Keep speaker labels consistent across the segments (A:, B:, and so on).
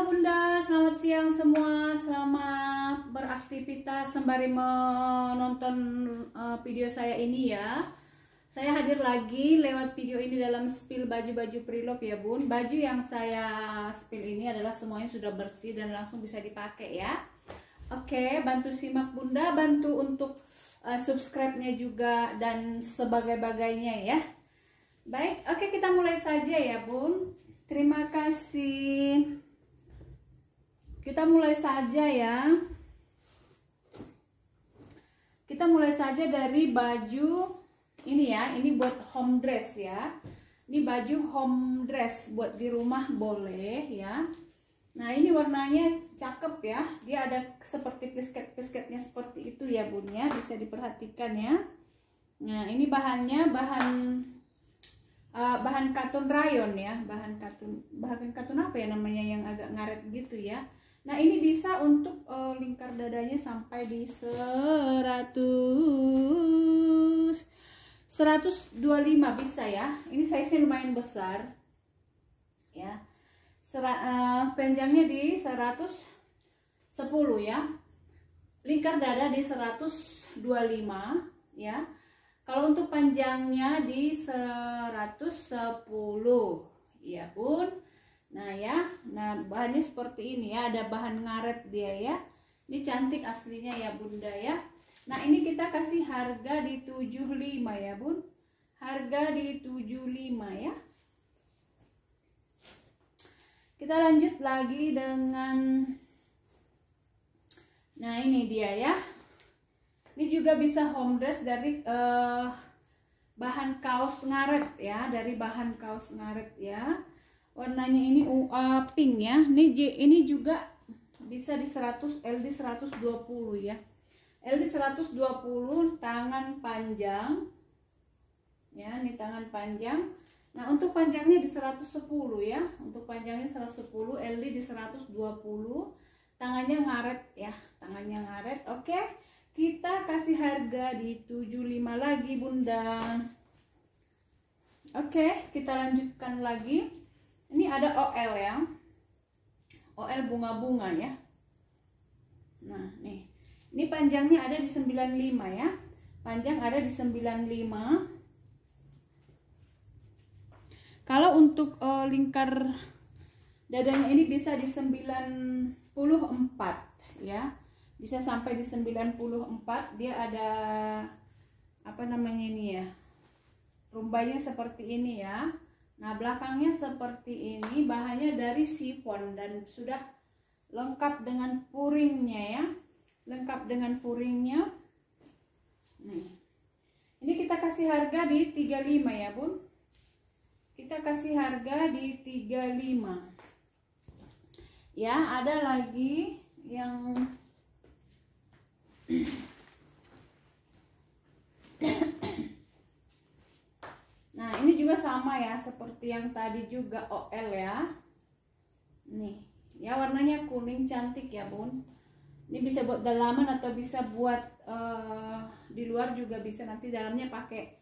A: Bunda, selamat siang semua. Selamat beraktivitas sembari menonton video saya ini ya. Saya hadir lagi lewat video ini dalam spill baju-baju preloved ya Bun. Baju yang saya spill ini adalah semuanya sudah bersih dan langsung bisa dipakai ya. Oke, bantu simak Bunda, bantu untuk subscribe-nya juga dan sebagai-bagainya ya. Baik, oke kita mulai saja ya Bun. Terima kasih. Kita mulai saja ya. Kita mulai saja dari baju ini ya. Ini buat home dress ya. Ini baju home dress buat di rumah boleh ya. Nah ini warnanya cakep ya. Dia ada seperti pisket-pisketnya seperti itu ya Bun ya. Bisa diperhatikan ya. Nah ini bahannya bahan katun rayon ya. Bahan katun apa ya namanya yang agak ngaret gitu ya. Nah ini bisa untuk lingkar dadanya sampai di 125 bisa ya. Ini size-nya lumayan besar ya. Panjangnya di 110 ya. Lingkar dada di 125 ya. Kalau untuk panjangnya di 110 ya Bun. Nah ya, bahannya seperti ini ya, ada bahan ngaret dia ya. Ini cantik aslinya ya Bunda ya. Nah ini kita kasih harga di 75 ya Bun. Harga di 75 ya. Kita lanjut lagi dengan, nah ini dia ya. Ini juga bisa home dress dari bahan kaos ngaret ya, dari bahan kaos ngaret ya. Warnanya ini pink ya. Ini juga bisa di 100 L di 120 ya. L di 120 tangan panjang. Ya, ini tangan panjang. Nah, untuk panjangnya di 110 ya. Untuk panjangnya 110, L di 120. Tangannya ngaret ya, tangannya ngaret. Oke. Kita kasih harga di 75 lagi, Bunda. Oke, kita lanjutkan lagi. Ini ada OL ya, OL bunga-bunga ya. Nah nih, ini panjangnya ada di 95 ya. Panjang ada di 95. Kalau untuk lingkar dadanya ini bisa di 94 ya. Bisa sampai di 94. Dia ada apa namanya ini ya, rumbanya seperti ini ya. Nah belakangnya seperti ini, bahannya dari chiffon dan sudah lengkap dengan puringnya ya. Lengkap dengan puringnya. Nih. Ini kita kasih harga di 35 ya Bun. Kita kasih harga di 35. Ya ada lagi yang nah ini juga sama ya, seperti yang tadi juga OL ya. Nih ya, warnanya kuning cantik ya Bun. Ini bisa buat dalaman atau bisa buat di luar juga bisa. Nanti dalamnya pakai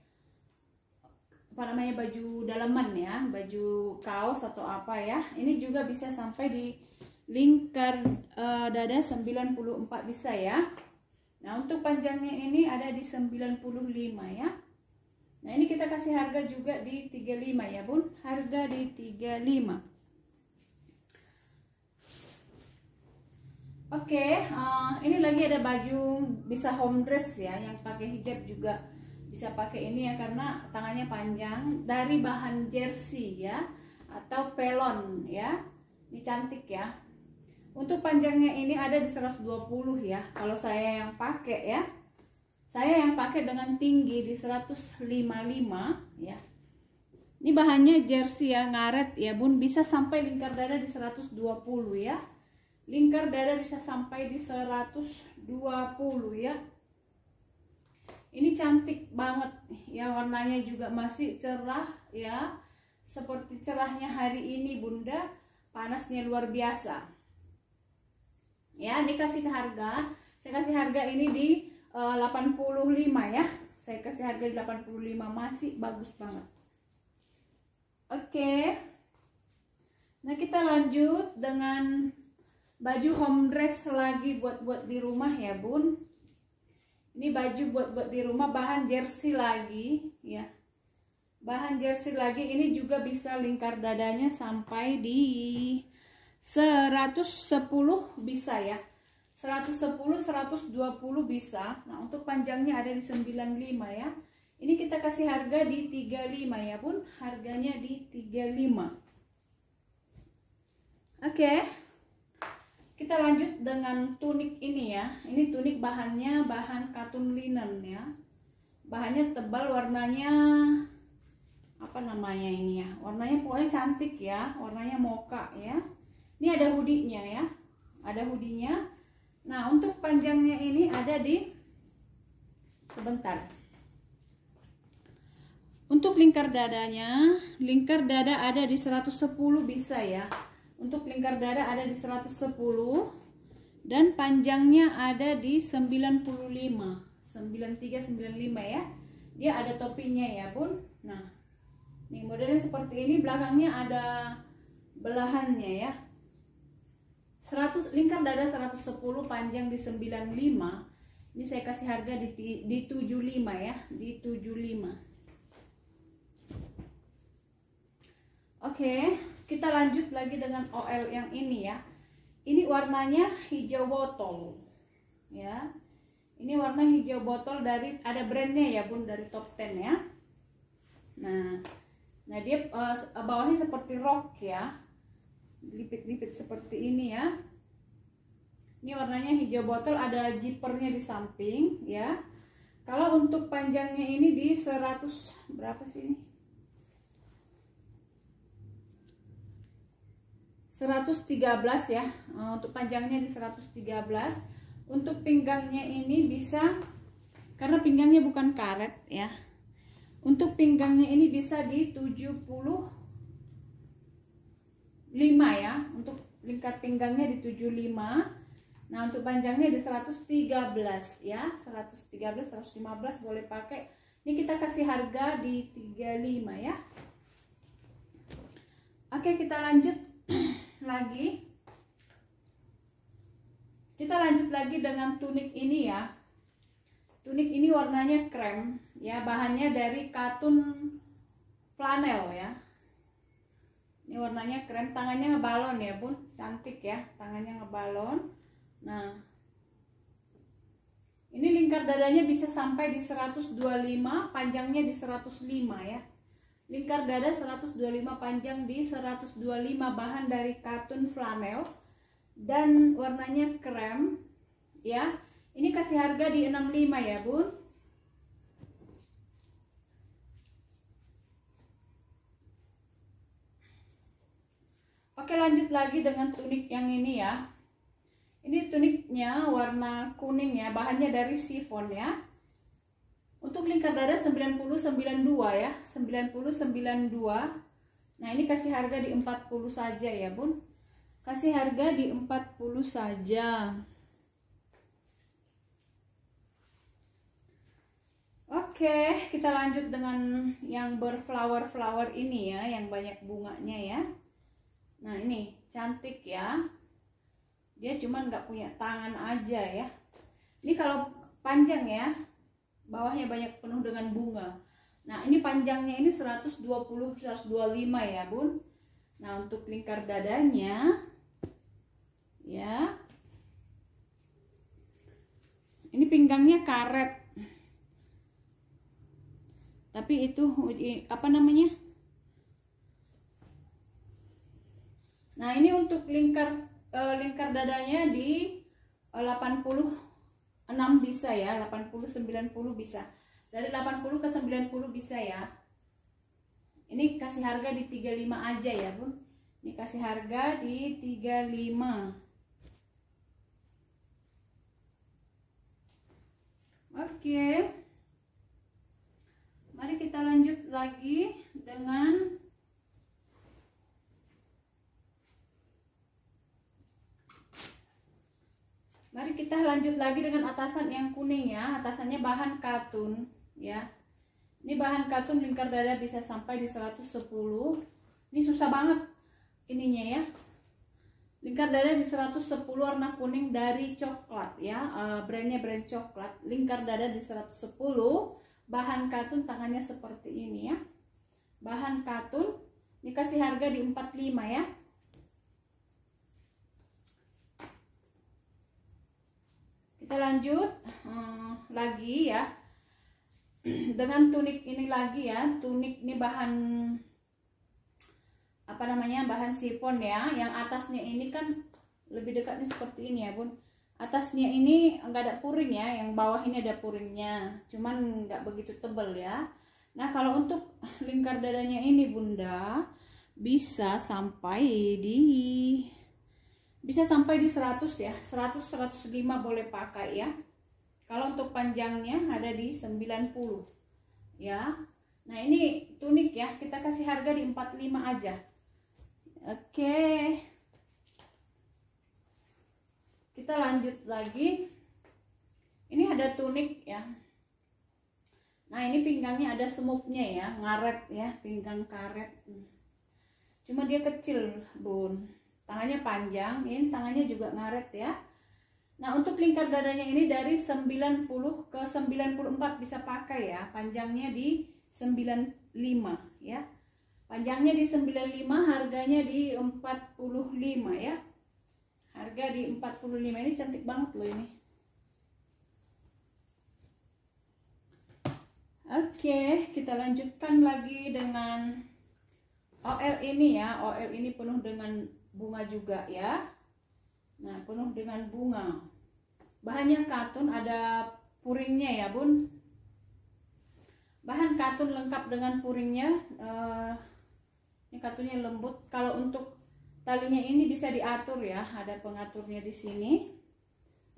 A: apa namanya, baju dalaman ya, baju kaos atau apa ya. Ini juga bisa sampai di lingkar dada 94 bisa ya. Nah untuk panjangnya ini ada di 95 ya. Nah ini kita kasih harga juga di 35 ya Bun. Harga di 35. Oke, ini lagi ada baju bisa home dress ya, yang pakai hijab juga bisa pakai ini ya, karena tangannya panjang, dari bahan jersey ya atau pelon ya. Ini cantik ya. Untuk panjangnya ini ada di 120 ya. Kalau saya yang pakai ya, saya yang pakai dengan tinggi di 155 ya. Ini bahannya jersey ya, ngaret ya Bun. Bisa sampai lingkar dada di 120 ya. Lingkar dada bisa sampai di 120 ya. Ini cantik banget ya, warnanya juga masih cerah ya. Seperti cerahnya hari ini Bunda. Panasnya luar biasa. Ya, ini kasih harga. Saya kasih harga ini di 85 ya. Saya kasih harga di 85, masih bagus banget. Oke. Nah kita lanjut dengan baju home dress lagi buat di rumah ya bun. Ini baju buat di rumah, bahan jersey lagi ya. Bahan jersey lagi, ini juga bisa lingkar dadanya sampai di 110 bisa ya. 110, 120 bisa. Nah, untuk panjangnya ada di 95 ya. Ini kita kasih harga di 35 ya bun. Harganya di 35. Oke. Kita lanjut dengan tunik ini ya. Ini tunik bahannya bahan katun linen ya. Bahannya tebal, warnanya apa namanya ini ya? Warnanya pokoknya cantik ya. Warnanya mocha ya. Ini ada hoodie-nya ya. Ada hoodie-nya. Nah, untuk panjangnya ini ada di sebentar. Untuk lingkar dadanya, lingkar dada ada di 110 bisa ya. Untuk lingkar dada ada di 110 dan panjangnya ada di 95, 93, 95 ya. Dia ada topinya ya bun. Nah, nih modelnya seperti ini, belakangnya ada belahannya ya. 100 lingkar dada 110, panjang di 95. Ini saya kasih harga di 75 ya, di 75. Oke, kita lanjut lagi dengan OL yang ini ya. Ini warnanya hijau botol ya. Ini warna hijau botol, dari ada brandnya ya bun, dari Top 10 ya. Nah dia bawahnya seperti rok ya, lipit-lipit seperti ini ya. Ini warnanya hijau botol, ada zippernya di samping ya. Kalau untuk panjangnya ini di 100 berapa sih ini? 113 ya. Untuk panjangnya di 113. Untuk pinggangnya ini bisa, karena pinggangnya bukan karet ya. Untuk pinggangnya ini bisa di 75 ya. Untuk lingkar pinggangnya di 75. Nah, untuk panjangnya di 113 ya. 113, 115 boleh pakai. Ini kita kasih harga di 35 ya. Oke, kita lanjut lagi. Kita lanjut lagi dengan tunik ini ya. Tunik ini warnanya krem ya, bahannya dari katun flanel ya. Ini warnanya krem, tangannya ngebalon ya bun, cantik ya, tangannya ngebalon. Nah, ini lingkar dadanya bisa sampai di 125, panjangnya di 105 ya. Lingkar dada 125, panjang di 125, bahan dari katun flanel dan warnanya krem ya. Ini kasih harga di 65 ya bun. Oke, lanjut lagi dengan tunik yang ini ya. Ini tuniknya warna kuning ya, bahannya dari chiffon ya. Untuk lingkar dada 90-92 ya, 90-92. Nah, ini kasih harga di 40 saja ya bun. Kasih harga di 40 saja. Oke, kita lanjut dengan yang berflower-flower ini ya, yang banyak bunganya ya. Nah, ini cantik ya. Dia cuman nggak punya tangan aja ya. Ini kalau panjang ya, bawahnya banyak penuh dengan bunga. Nah, ini panjangnya ini 120, 125 ya bun. Nah, untuk lingkar dadanya ya, ini pinggangnya karet, tapi itu apa namanya? Nah, ini untuk lingkar dadanya di 86 bisa ya, 80-90 bisa. Dari 80 ke 90 bisa ya. Ini kasih harga di 35 aja ya bun. Ini kasih harga di 35. Oke. Mari kita lanjut lagi dengan atasan yang kuning ya. Atasannya bahan katun ya. Ini bahan katun, lingkar dada bisa sampai di 110. Ini susah banget ininya ya. Lingkar dada di 110 warna kuning dari coklat ya. Brandnya brand coklat. Lingkar dada di 110. Bahan katun, tangannya seperti ini ya. Bahan katun. Ini kasih harga di 45 ya. Kita lanjut lagi ya. Dengan tunik ini lagi ya. Tunik ini bahan apa namanya, bahan sifon ya. Yang atasnya ini kan lebih dekatnya seperti ini ya bun. Atasnya ini enggak ada puring ya, yang bawah ini ada puringnya, cuman enggak begitu tebal ya. Nah kalau untuk lingkar dadanya ini bunda bisa sampai di 100 ya, 100-105 boleh pakai ya. Kalau untuk panjangnya ada di 90 ya. Nah ini tunik ya, kita kasih harga di 45 aja. Oke, kita lanjut lagi. Ini ada tunik ya. Nah ini pinggangnya ada semupnya ya, ngaret ya, pinggang karet. Cuma dia kecil bun, tangannya panjang, ini tangannya juga ngaret ya. Nah untuk lingkar dadanya ini dari 90 ke 94 bisa pakai ya. Panjangnya di 95 ya. Panjangnya di 95, harganya di 45 ya. Harga di 45. Ini cantik banget loh ini. Oke, kita lanjutkan lagi dengan OL ini ya. OL ini penuh dengan bunga juga ya. Nah, penuh dengan bunga. Bahannya katun, ada puringnya ya bun. Bahan katun lengkap dengan puringnya. Ini katunnya lembut. Kalau untuk talinya ini bisa diatur ya, ada pengaturnya di sini.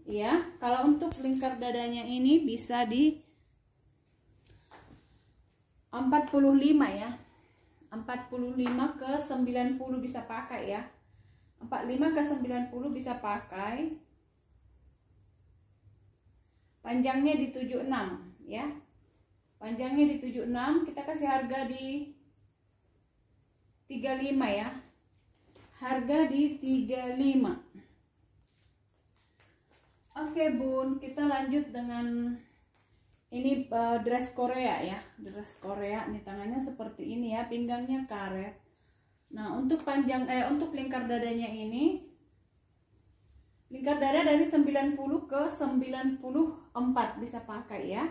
A: Ya, kalau untuk lingkar dadanya ini bisa di 45 ya. 45 ke 90 bisa pakai ya. 45 ke 90 bisa pakai. Panjangnya di 76 ya. Panjangnya di 76, kita kasih harga di 35 ya. Harga di 35. Oke bun, kita lanjut dengan ini dress Korea ya. Dress Korea, ini tangannya seperti ini ya, pinggangnya karet. Nah untuk untuk lingkar dadanya ini, lingkar dada dari 90 ke 94 bisa pakai ya.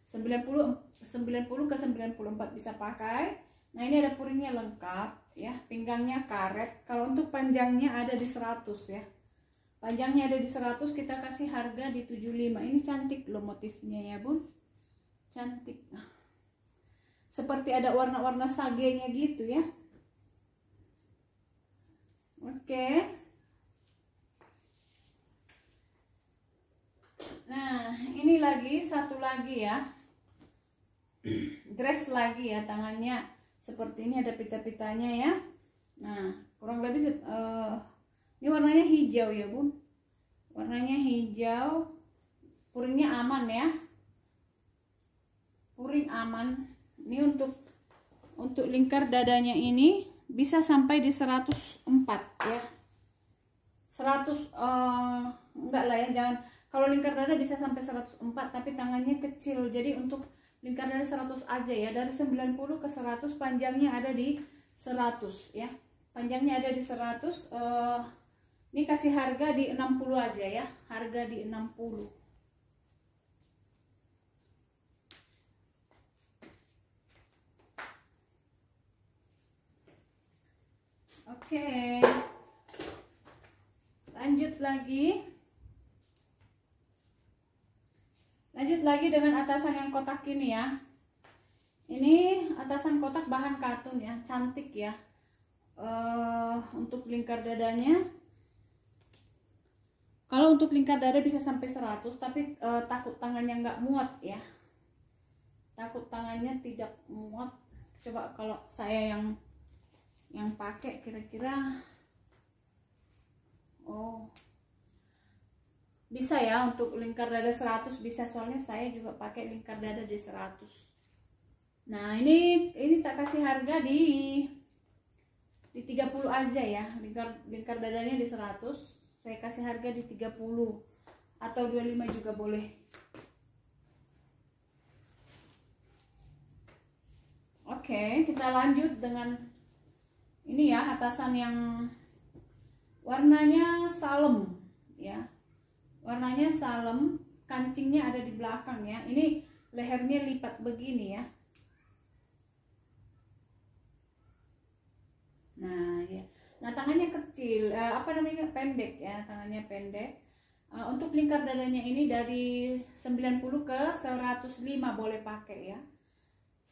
A: 90 ke 94 bisa pakai. Nah ini ada puringnya lengkap ya, pinggangnya karet. Kalau untuk panjangnya ada di 100 ya. Panjangnya ada di 100, kita kasih harga di 75. Ini cantik loh motifnya ya bun. Cantik. Seperti ada warna-warna sagenya gitu ya. Oke. Nah ini lagi, satu lagi ya. Dress lagi ya, tangannya seperti ini, ada pita-pitanya ya. Nah kurang lebih ini warnanya hijau ya bun. Warnanya hijau. Puringnya aman ya. Puring aman. Ini untuk lingkar dadanya ini bisa sampai di 104 ya. 100 enggak lah ya, jangan. Kalau lingkar dada bisa sampai 104, tapi tangannya kecil. Jadi untuk lingkar dada 100 aja ya. Dari 90 ke 100, panjangnya ada di 100 ya. Panjangnya ada di 100. Ini kasih harga di 60 aja ya. Harga di 60. Oke. Lanjut lagi. Lanjut lagi dengan atasan yang kotak ini ya. Ini atasan kotak bahan katun ya, cantik ya. Untuk lingkar dadanya, kalau untuk lingkar dada bisa sampai 100, tapi takut tangannya nggak muat ya. Takut tangannya tidak muat. Coba kalau saya yang pakai kira-kira, oh bisa ya untuk lingkar dada 100 bisa, soalnya saya juga pakai lingkar dada di 100. Nah ini tak kasih harga di 35 30 aja ya. Lingkar dadanya di 100, saya kasih harga di 30 atau 25 juga boleh. Oke, kita lanjut dengan ini ya, atasan yang warnanya salem ya. Warnanya salem, kancingnya ada di belakang ya. Ini lehernya lipat begini ya. Nah ya. Nah, tangannya kecil, pendek ya, tangannya pendek. Untuk lingkar dadanya ini dari 90 ke 105 boleh pakai ya.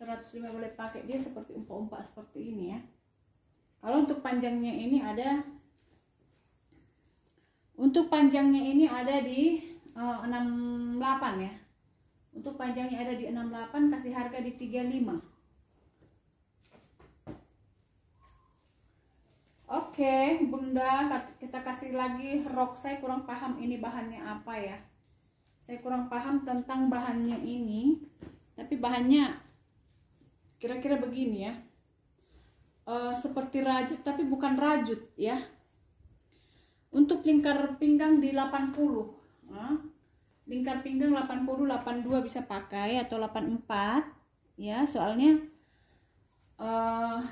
A: 105 boleh pakai, dia seperti umpak-umpak seperti ini ya. Kalau untuk panjangnya ini ada, untuk panjangnya ini ada di 68 ya. Untuk panjangnya ada di 68, kasih harga di 35. Oke, Bunda, kita kasih lagi rok. Saya kurang paham ini bahannya apa ya. Saya kurang paham tentang bahannya ini, tapi bahannya kira-kira begini ya, seperti rajut tapi bukan rajut ya. Untuk lingkar pinggang di 80, lingkar pinggang 80, 82 bisa pakai atau 84 ya, soalnya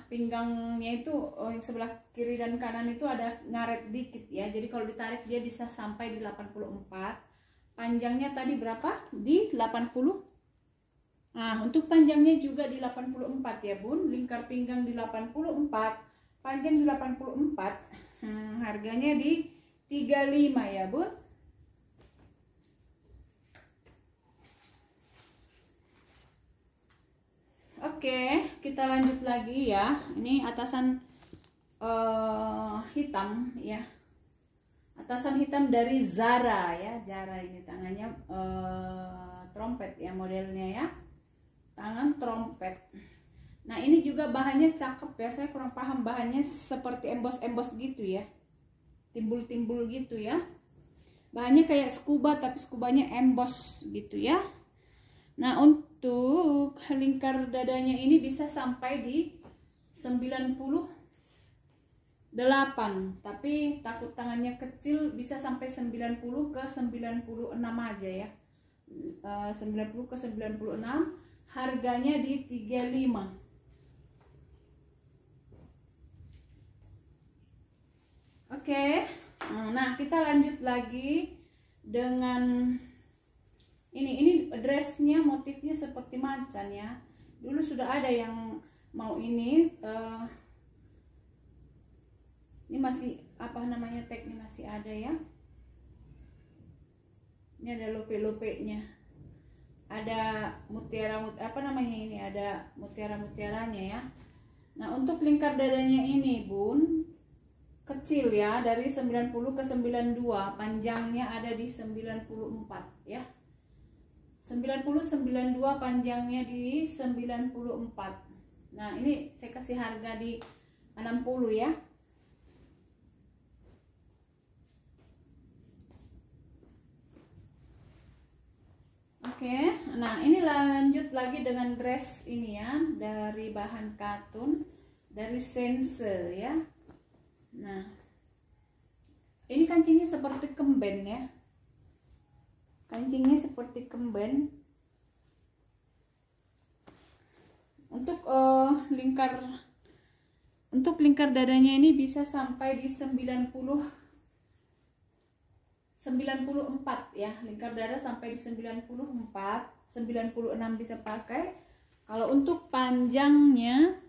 A: pinggangnya itu yang sebelah kiri dan kanan itu ada ngaret dikit ya, jadi kalau ditarik dia bisa sampai di 84. Panjangnya tadi berapa? Di 80. Nah, untuk panjangnya juga di 84 ya Bun, lingkar pinggang di 84, panjang di 84. Harganya di 35 ya Bun. Oke, kita lanjut lagi ya. Ini atasan hitam ya. Atasan hitam dari Zara ya. Zara ini tangannya trompet ya modelnya ya. Tangan trompet. Nah, ini juga bahannya cakep ya. Saya kurang paham bahannya, seperti embos-embos gitu ya. Timbul-timbul gitu ya. Bahannya kayak scuba tapi scubanya embos gitu ya. Nah, untuk lingkar dadanya ini bisa sampai di 98, tapi takut tangannya kecil bisa sampai 90 ke 96 aja ya. 90 ke 96, harganya di 35. Oke. Nah, kita lanjut lagi dengan ini dressnya, motifnya seperti macan ya. Dulu sudah ada yang mau ini masih apa namanya, tag ini masih ada ya. Ini ada lope-lopenya, ada mutiara apa namanya ini, ada mutiara-mutiaranya ya. Nah, untuk lingkar dadanya ini Bun kecil ya, dari 90 ke 92, panjangnya ada di 94 ya. 90-92, panjangnya di 94. Nah, ini saya kasih harga di 60 ya. Oke, nah ini lanjut lagi dengan dress ini ya, dari bahan katun, dari Sense ya. Nah, ini kancingnya seperti kemben ya. Kancingnya seperti kemben. Untuk lingkar dadanya ini bisa sampai di 94 ya. Lingkar dada sampai di 94, 96 bisa pakai. Kalau untuk panjangnya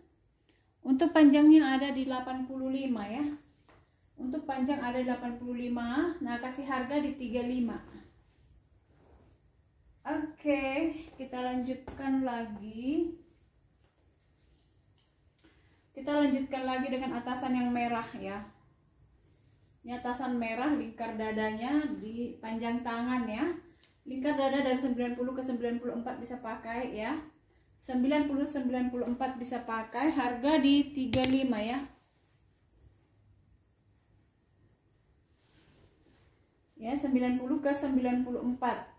A: ada di 85 ya. Untuk panjang ada 85. Nah, kasih harga di 35. Oke, kita lanjutkan lagi. Kita lanjutkan lagi dengan atasan yang merah ya. Ini atasan merah, lingkar dadanya di panjang tangan ya. Lingkar dada dari 90 ke 94 bisa pakai ya. 90-94 bisa pakai, harga di 35 ya. Ya, 90 ke 94.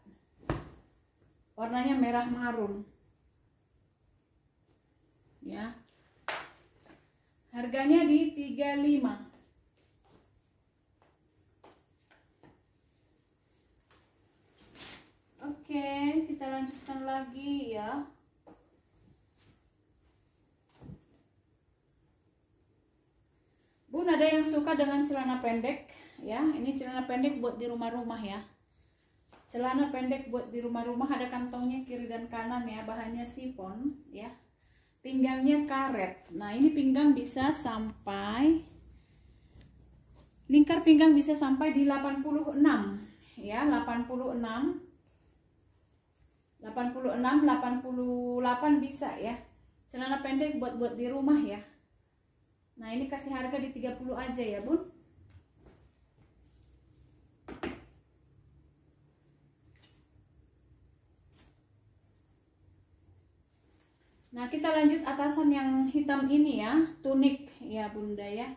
A: Warnanya merah marun. Ya. Harganya di 35. Oke, kita lanjutkan lagi ya. Bun, ada yang suka dengan celana pendek ya. Ini celana pendek buat di rumah-rumah ya. Celana pendek buat di rumah-rumah, ada kantongnya kiri dan kanan ya. Bahannya sifon ya. Pinggangnya karet. Nah, ini pinggang bisa sampai, lingkar pinggang bisa sampai di 86 ya, 86, 88 bisa ya. Celana pendek buat di rumah ya. Nah, ini kasih harga di 30 aja ya, Bun. Nah, kita lanjut atasan yang hitam ini ya, tunik ya Bunda ya.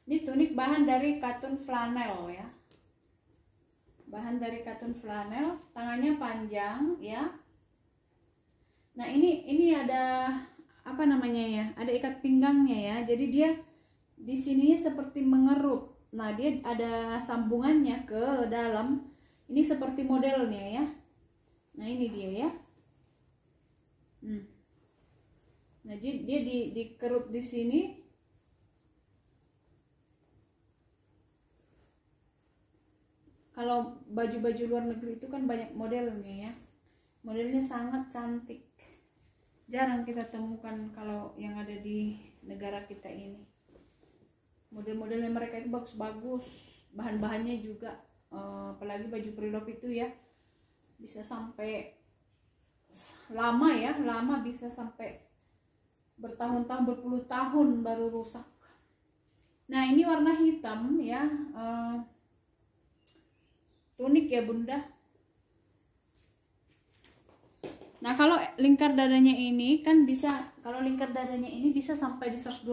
A: Ini tunik bahan dari katun flanel ya. Bahan dari katun flanel, tangannya panjang ya. Nah, ini ada apa namanya ya? Ada ikat pinggangnya ya. Jadi dia di sininya seperti mengerut. Nah, dia ada sambungannya ke dalam. Ini seperti modelnya ya. Nah, ini dia ya. Nah, dia dikerut di sini. Kalau baju-baju luar negeri itu kan banyak modelnya ya. Modelnya sangat cantik. Jarang kita temukan kalau yang ada di negara kita ini. Model-modelnya mereka itu bagus-bagus. Bahan-bahannya juga, apalagi baju preloved itu ya, bisa sampai lama ya. Lama bisa sampai bertahun-tahun, berpuluh tahun baru rusak. Nah, ini warna hitam ya, tunik ya Bunda. Nah, kalau lingkar dadanya ini kan bisa, kalau lingkar dadanya ini bisa sampai di 120.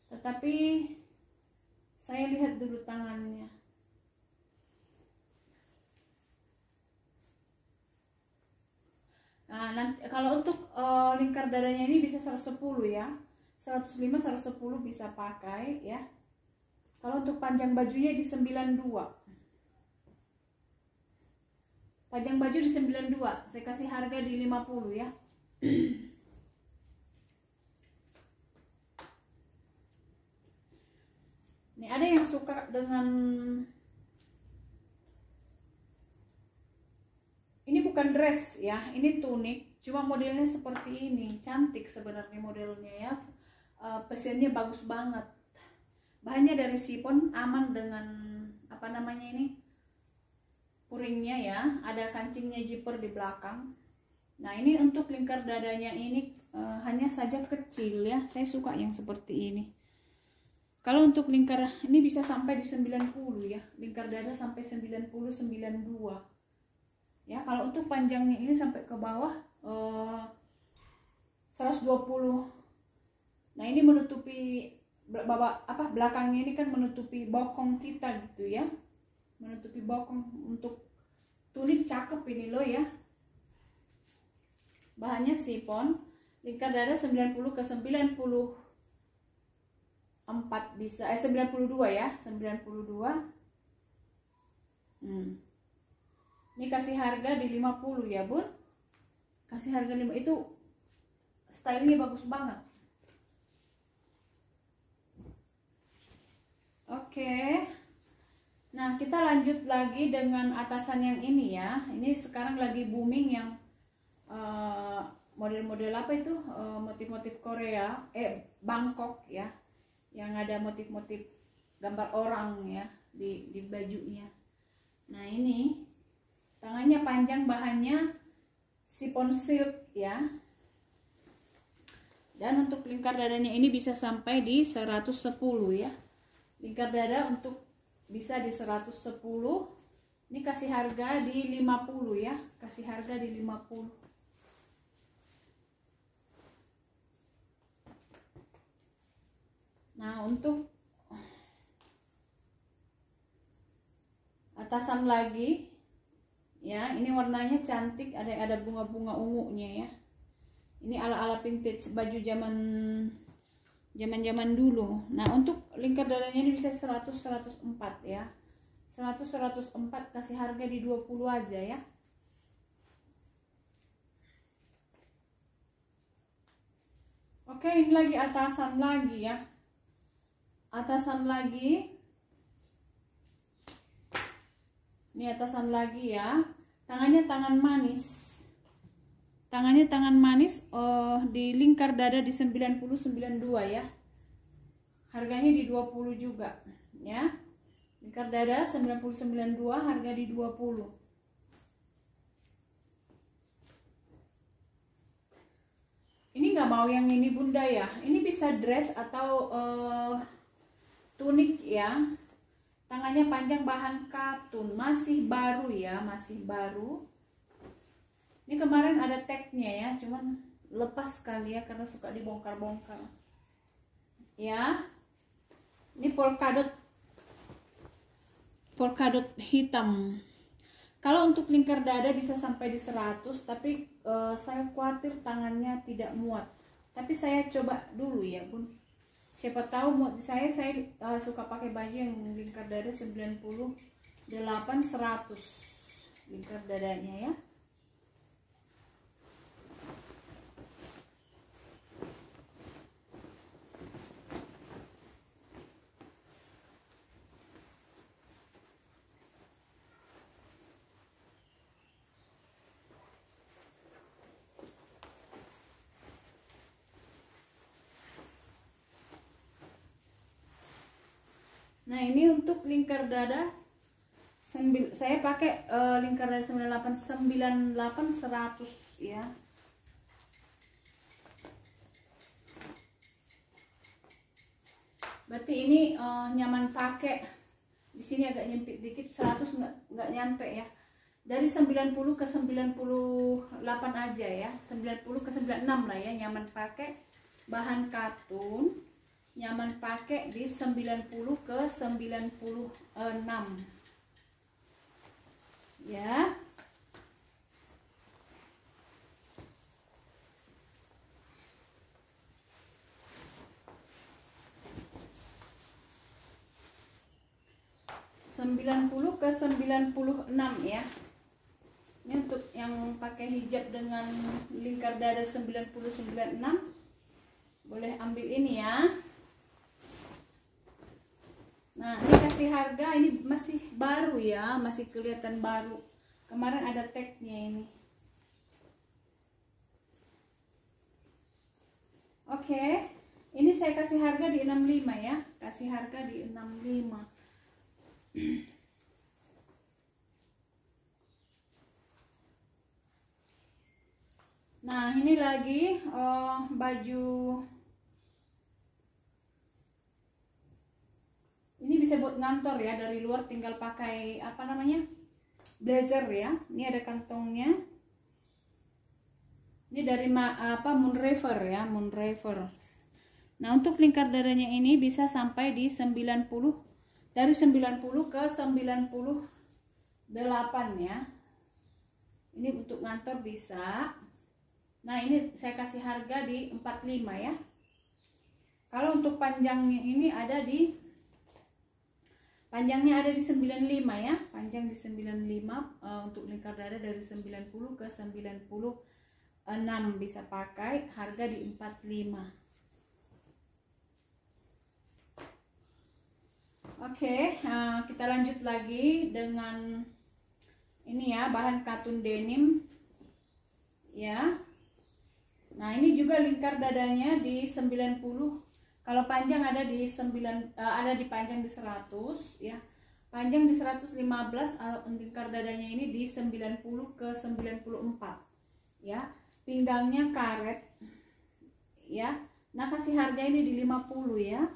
A: Tetapi saya lihat dulu tangannya. Nah, nanti kalau untuk lingkar dadanya ini bisa 110 ya. 105, 110 bisa pakai ya. Kalau untuk panjang bajunya di 92. Panjang baju di 92. Saya kasih harga di 50 ya. Nih, ada yang suka dengan ini, bukan dress ya, ini tunik, cuma modelnya seperti ini. Cantik sebenarnya modelnya ya. Pesennya bagus banget. Bahannya dari sifon, aman dengan apa namanya ini, puringnya ya. Ada kancingnya zipper di belakang. Nah, ini untuk lingkar dadanya ini hanya saja kecil ya. Saya suka yang seperti ini. Kalau untuk lingkar ini bisa sampai di 90 ya. Lingkar dada sampai 90, 92. Ya, kalau untuk panjangnya ini sampai ke bawah 120. Nah, ini menutupi belakangnya ini kan menutupi bokong kita gitu ya. Menutupi bokong. Untuk tunik cakep ini loh ya. Bahannya sifon. Lingkar dada 90 ke 94 bisa, 92 ya, 92. Ini kasih harga di 50 ya Bun. Kasih harga 5, itu stylenya bagus banget. Oke. Nah, kita lanjut lagi dengan atasan yang ini ya. Ini sekarang lagi booming yang model-model apa itu, motif-motif Korea, Bangkok ya, yang ada motif-motif gambar orang ya di bajunya. Nah, ini tangannya panjang, bahannya sifon silk ya. Dan untuk lingkar dadanya ini bisa sampai di 110 ya. Lingkar dada untuk bisa di 110. Ini kasih harga di 50 ya. Kasih harga di 50. Nah, untuk atasan lagi ya, ini warnanya cantik, ada bunga-bunga ungunya ya. Ini ala-ala vintage baju zaman zaman-zaman dulu. Nah, untuk lingkar dadanya ini bisa 100 104 ya. 100 104 kasih harga di 20 aja ya. Oke, ini lagi atasan lagi ya. Atasan lagi. Ini atasan lagi ya. Tangannya tangan manis. Tangannya tangan manis di lingkar dada di 90-92 ya. Harganya di 20 juga ya. Lingkar dada 90-92 harga di 20. Ini nggak mau yang ini bunda ya. Ini bisa dress atau tunik ya. Tangannya panjang bahan katun. Masih baru ya, masih baru. Ini kemarin ada tagnya ya, cuman lepas kali ya karena suka dibongkar-bongkar. Ya. Ini polkadot hitam. Kalau untuk lingkar dada bisa sampai di 100, tapi saya khawatir tangannya tidak muat. Tapi saya coba dulu ya, Bun. Siapa tahu muat saya suka pakai baju yang lingkar dada 98 100 lingkar dadanya ya. Nah, ini untuk lingkar dada saya pakai lingkar dada 98 100 ya. Berarti ini nyaman pakai. Di sini agak nyempit dikit, 100 nggak nyampe ya. Dari 90 ke 98 aja ya. 90 ke 96 lah ya, nyaman pakai bahan katun. Nyaman pakai di 90 ke 96 ya. (90 ke 96 ya. Ini untuk yang pakai hijab dengan lingkar dada 90-96 boleh ambil ini ya. Nah, ini kasih harga, ini masih baru ya, masih kelihatan baru. Kemarin ada tagnya ini. Oke, ini saya kasih harga di 65 ya. Kasih harga di 65. Nah, ini lagi baju. Ini bisa buat ngantor ya, dari luar tinggal pakai apa namanya, blazer ya. Ini ada kantongnya. Ini dari Moonraver ya, Moonraver. Nah, untuk lingkar dadanya ini bisa sampai di 90, dari 90 ke 98 ya. Ini untuk ngantor bisa. Nah, ini saya kasih harga di 45 ya. Kalau untuk panjangnya ini ada di panjangnya ada di 95 ya, panjang di 95 untuk lingkar dada dari 90 ke 96 bisa pakai, harga di 45. Oke, kita lanjut lagi dengan ini ya, bahan katun denim ya. Nah, ini juga lingkar dadanya di 90. Kalau panjang ada di panjang di 100 ya. Panjang di 115, lingkar dadanya ini di 90 ke 94 ya. Pinggangnya karet ya. Nah, kasih harga ini di 50 ya.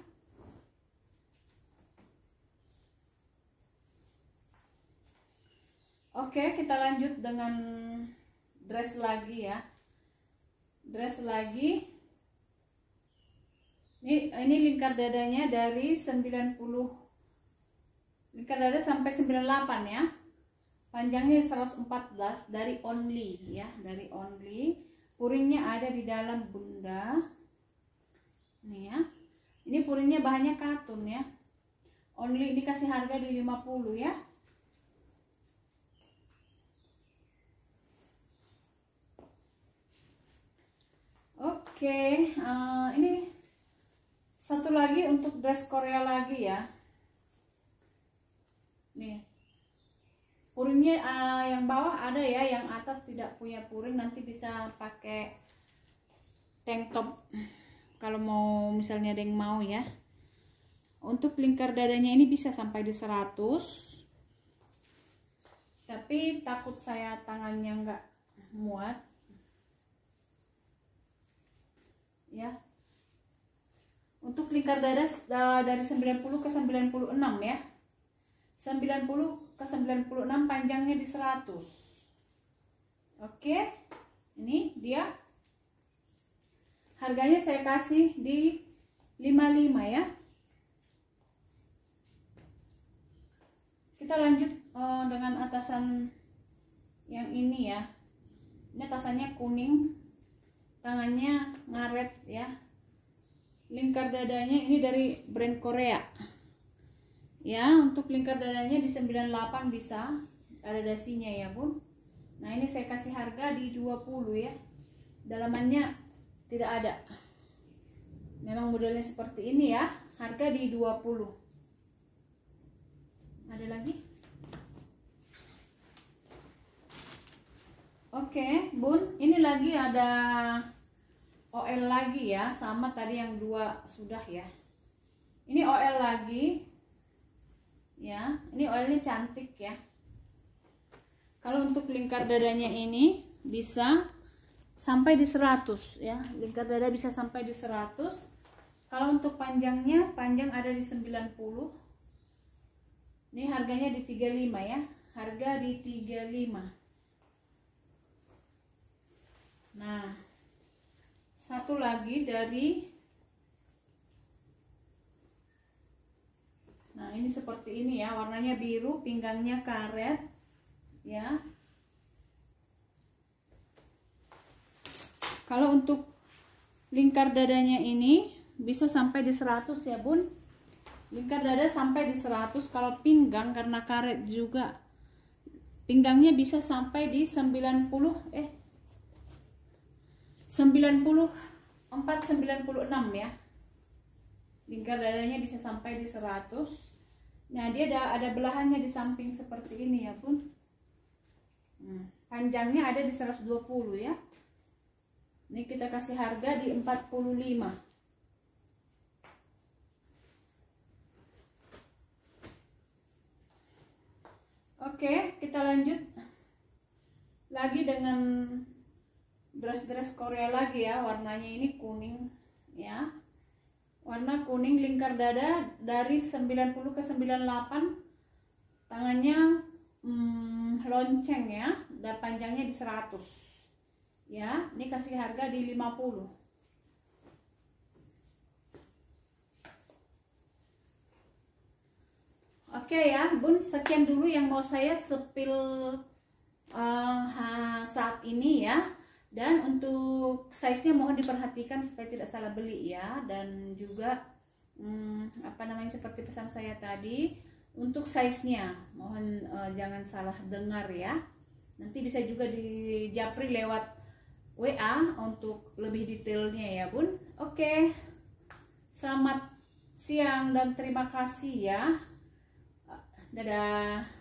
A: Oke, kita lanjut dengan dress lagi ya. Dress lagi. Ini lingkar dadanya dari 90, lingkar dada sampai 98 ya. Panjangnya 114 dari Only ya, dari Only. Puringnya ada di dalam bunda. Nih ya. Ini puringnya bahannya katun ya. Only dikasih harga di 50 ya. Oke, ini satu lagi untuk dress Korea lagi ya. Nih, puringnya yang bawah ada ya, yang atas tidak punya puring, nanti bisa pakai tank top kalau mau, misalnya ada yang mau ya. Untuk lingkar dadanya ini bisa sampai di 100, tapi takut saya tangannya nggak muat ya. Untuk lingkar dada dari 90 ke 96 ya. 90 ke 96, panjangnya di 100. Oke, ini dia. Harganya saya kasih di 55 ya. Kita lanjut dengan atasan yang ini ya. Ini atasannya kuning, tangannya ngaret ya. Lingkar dadanya ini dari brand Korea ya. Untuk lingkar dadanya di 98 bisa, ada dasinya ya bun. Nah ini saya kasih harga di 20 ya. Dalamannya tidak ada, memang modelnya seperti ini ya. Harga di 20. Ada lagi? Oke bun, ini lagi ada OL lagi ya, sama tadi yang dua sudah ya. Ini OL lagi ya. Ini OL-nya cantik ya. Kalau untuk lingkar dadanya ini bisa sampai di 100 ya. Lingkar dada bisa sampai di 100. Kalau untuk panjangnya, panjang ada di 90. Ini harganya di 35 ya. Harga di 35. Nah, satu lagi dari, nah ini seperti ini ya, warnanya biru, pinggangnya karet ya. Kalau untuk lingkar dadanya ini bisa sampai di 100 ya bun. Lingkar dada sampai di 100. Kalau pinggang, karena karet juga, pinggangnya bisa sampai di 94, 96 ya. Lingkar dadanya bisa sampai di 100. Nah dia ada belahannya di samping seperti ini ya bun. Panjangnya ada di 120 ya. Ini kita kasih harga di 45. Oke, kita lanjut lagi dengan dress Korea lagi ya. Warnanya ini kuning ya. Warna kuning, lingkar dada dari 90 ke 98. Tangannya lonceng ya. Dan panjangnya di 100. Ya, ini kasih harga di 50. Oke ya bun, sekian dulu yang mau saya sepil saat ini ya. Dan untuk size nya mohon diperhatikan supaya tidak salah beli ya. Dan juga seperti pesan saya tadi, untuk size nya mohon jangan salah dengar ya. Nanti bisa juga dijapri lewat WA untuk lebih detailnya ya bun. Oke, selamat siang dan terima kasih ya. Dadah.